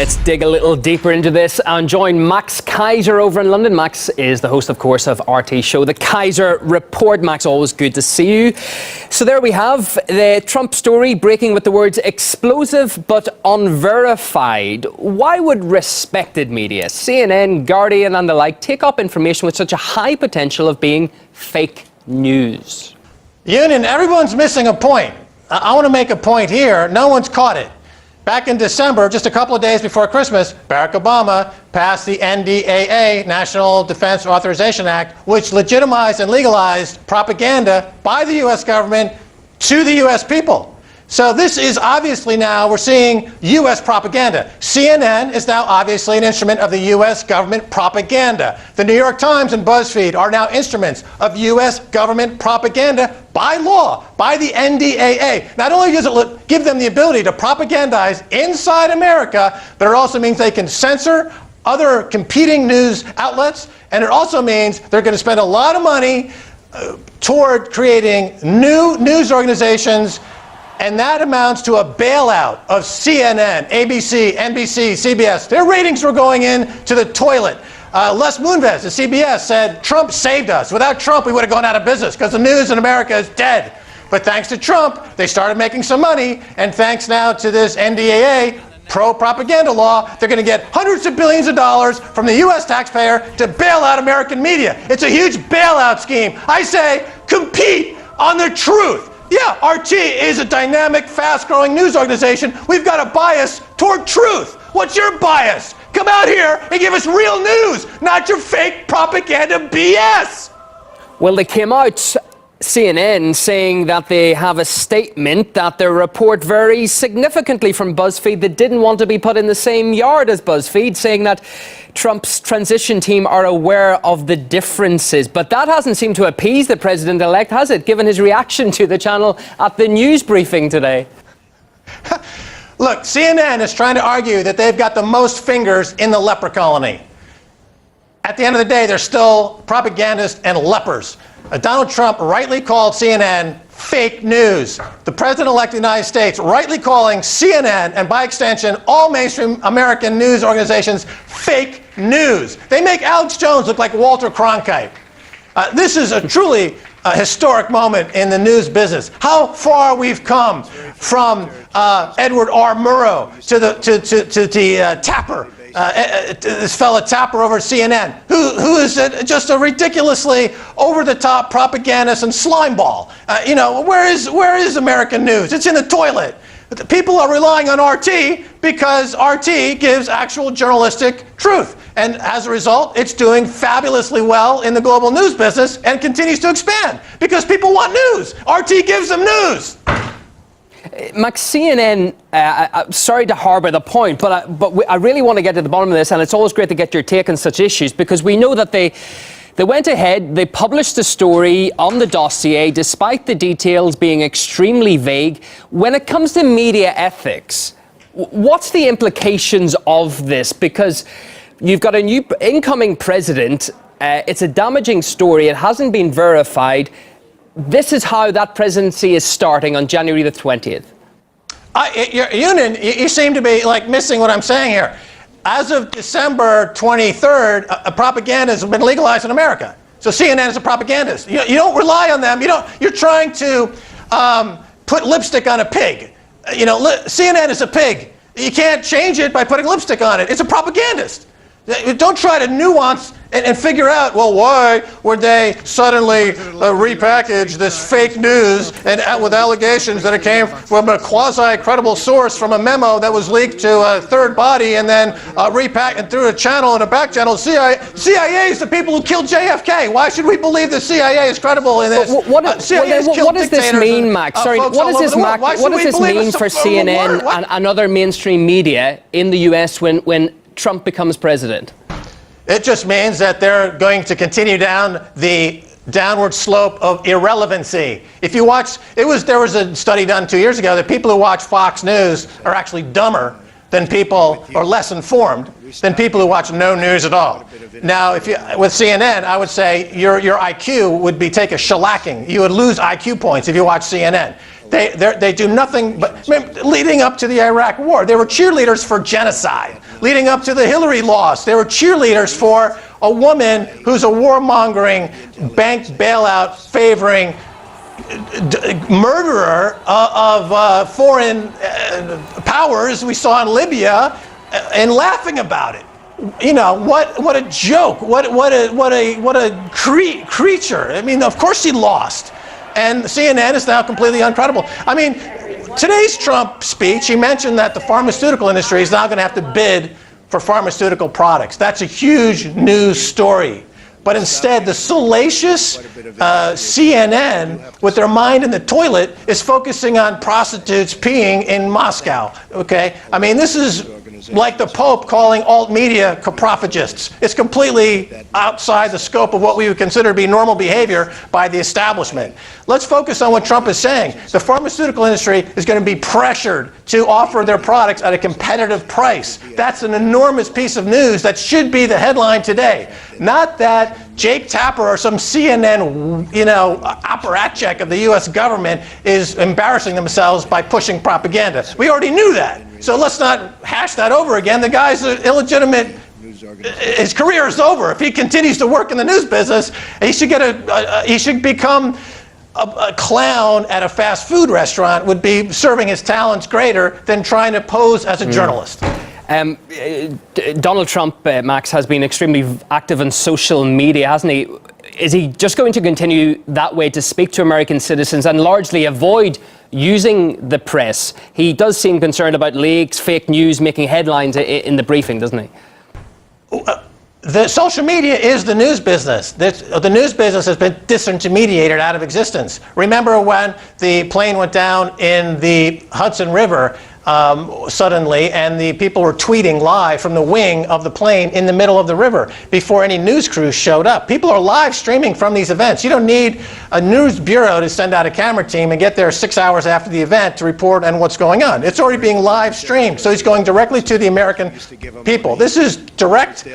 Let's dig a little deeper into this and join Max Keiser over in London. Max is the host, of course, of RT show The Keiser Report. Max, always good to see you. So there we have the Trump story breaking with the words explosive but unverified. Why would respected media, CNN, Guardian and the like, take up information with such a high potential of being fake news? Union, everyone's missing a point. I want to make a point here. No one's caught it. Back in December, just a couple of days before Christmas, Barack Obama passed the NDAA, National Defense Authorization Act, which legitimized and legalized propaganda by the U.S. government to the U.S. people. So this is obviously now, we're seeing U.S. propaganda. CNN is now obviously an instrument of the U.S. government propaganda. The New York Times and BuzzFeed are now instruments of U.S. government propaganda by law, by the NDAA. Not only does it give them the ability to propagandize inside America, but it also means they can censor other competing news outlets, and it also means they're going to spend a lot of money toward creating new news organizations. And that amounts to a bailout of CNN, ABC, NBC, CBS. Their ratings were going into the toilet. Les Moonves of CBS said, Trump saved us. Without Trump, we would have gone out of business because the news in America is dead. But thanks to Trump, they started making some money. And thanks now to this NDAA pro-propaganda law, they're going to get hundreds of billions of dollars from the U.S. taxpayer to bail out American media. It's a huge bailout scheme. I say, compete on the truth. Yeah, RT is a dynamic, fast-growing news organization. We've got a bias toward truth. What's your bias? Come out here and give us real news, not your fake propaganda BS. Well, they came out, CNN, saying that they have a statement that their report varies significantly from BuzzFeed that didn't want to be put in the same yard as BuzzFeed, saying that Trump's transition team are aware of the differences. But that hasn't seemed to appease the president-elect, has it, given his reaction to the channel at the news briefing today? Look, CNN is trying to argue that they've got the most fingers in the leper colony. At the end of the day, they're still propagandists and lepers. Donald Trump rightly called CNN fake news. The president-elect of the United States rightly calling CNN, and by extension, all mainstream American news organizations, fake news. They make Alex Jones look like Walter Cronkite. This is a truly historic moment in the news business. How far we've come from Edward R. Murrow to the Tapper. This fella Tapper over at CNN, who is just a ridiculously over-the-top propagandist and slimeball. You know, where is American news? It's in the toilet. People are relying on RT because RT gives actual journalistic truth. And as a result, it's doing fabulously well in the global news business and continues to expand because people want news. RT gives them news. Max, CNN, sorry to harbour the point, but I really want to get to the bottom of this, and it's always great to get your take on such issues, because we know that they went ahead, they published a story on the dossier, despite the details being extremely vague. When it comes to media ethics, what's the implications of this? Because you've got a new incoming president, it's a damaging story, it hasn't been verified. This is how that presidency is starting on January the 20th. Union, you seem to be like missing what I'm saying here. As of December 23rd, propaganda has been legalized in America. So CNN is a propagandist. You don't rely on them. You're trying to put lipstick on a pig. You know, CNN is a pig. You can't change it by putting lipstick on it. It's a propagandist. Don't try to nuance and figure out, well, why would they suddenly repackage this fake news and with allegations that it came from a quasi-credible source from a memo that was leaked to a third body and then repackaged through a channel and a back channel. CIA is the people who killed JFK. Why should we believe the CIA is credible in this? What does this mean, Max? Sorry, what does this mean for CNN and other mainstream media in the US when Trump becomes president? It just means that they're going to continue down the downward slope of irrelevancy. If you watch, there was a study done 2 years ago that people who watch Fox News are actually dumber than people, or less informed than people who watch no news at all. Now, with CNN, I would say your IQ would take a shellacking. You would lose IQ points if you watch CNN. They do nothing but, leading up to the Iraq War, they were cheerleaders for genocide. Leading up to the Hillary loss, they were cheerleaders for a woman who's a warmongering, bank bailout favoring murderer of foreign powers we saw in Libya, and laughing about it. You know, what a joke, what a creature. I mean, of course he lost. And CNN is now completely uncredible. I mean, today's Trump speech, he mentioned that the pharmaceutical industry is now going to have to bid for pharmaceutical products. That's a huge news story. But instead, the salacious CNN, with their mind in the toilet, is focusing on prostitutes peeing in Moscow. Okay? I mean, this is like the Pope calling alt media coprophagists. It's completely outside the scope of what we would consider to be normal behavior by the establishment. Let's focus on what Trump is saying. The pharmaceutical industry is going to be pressured to offer their products at a competitive price. That's an enormous piece of news that should be the headline today. Not that Jake Tapper or some CNN, apparatchik of the U.S. government is embarrassing themselves by pushing propaganda. We already knew that. So let's not hash that over again. The guy's an illegitimate. His career is over. If he continues to work in the news business, he should get he should become a clown at a fast food restaurant. Would be serving his talents greater than trying to pose as a journalist. Donald Trump, Max, has been extremely active on social media, hasn't he? Is he just going to continue that way to speak to American citizens and largely avoid using the press? He does seem concerned about leaks, fake news making headlines in the briefing, doesn't he? The social media is the news business. The news business has been disintermediated out of existence. Remember when the plane went down in the Hudson River suddenly, and the people were tweeting live from the wing of the plane in the middle of the river before any news crews showed up. People are live streaming from these events. You don't need a news bureau to send out a camera team and get there 6 hours after the event to report on what's going on. It's already being live streamed, so he's going directly to the American people. This is direct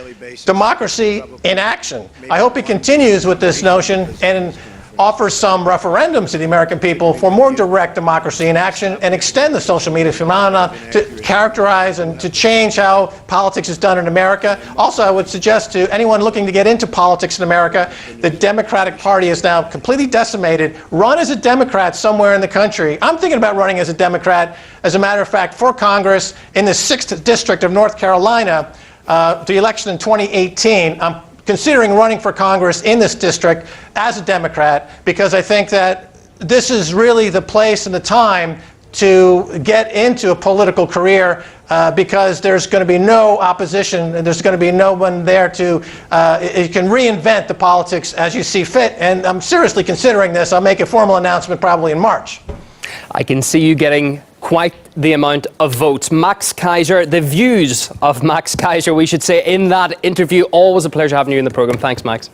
democracy in action. I hope he continues with this notion and offer some referendums to the American people for more direct democracy in action and extend the social media phenomenon to characterize and to change how politics is done in America. Also, I would suggest to anyone looking to get into politics in America, the Democratic Party is now completely decimated. Run as a Democrat somewhere in the country. I'm thinking about running as a Democrat, as a matter of fact, for Congress in the 6th District of North Carolina, the election in 2018. I'm considering running for Congress in this district as a Democrat, because I think that this is really the place and the time to get into a political career, because there's going to be no opposition and there's going to be no one there to, you can reinvent the politics as you see fit. And I'm seriously considering this. I'll make a formal announcement probably in March. I can see you getting quite the amount of votes. Max Keiser, the views of Max Keiser, we should say, in that interview. Always a pleasure having you in the program. Thanks, Max.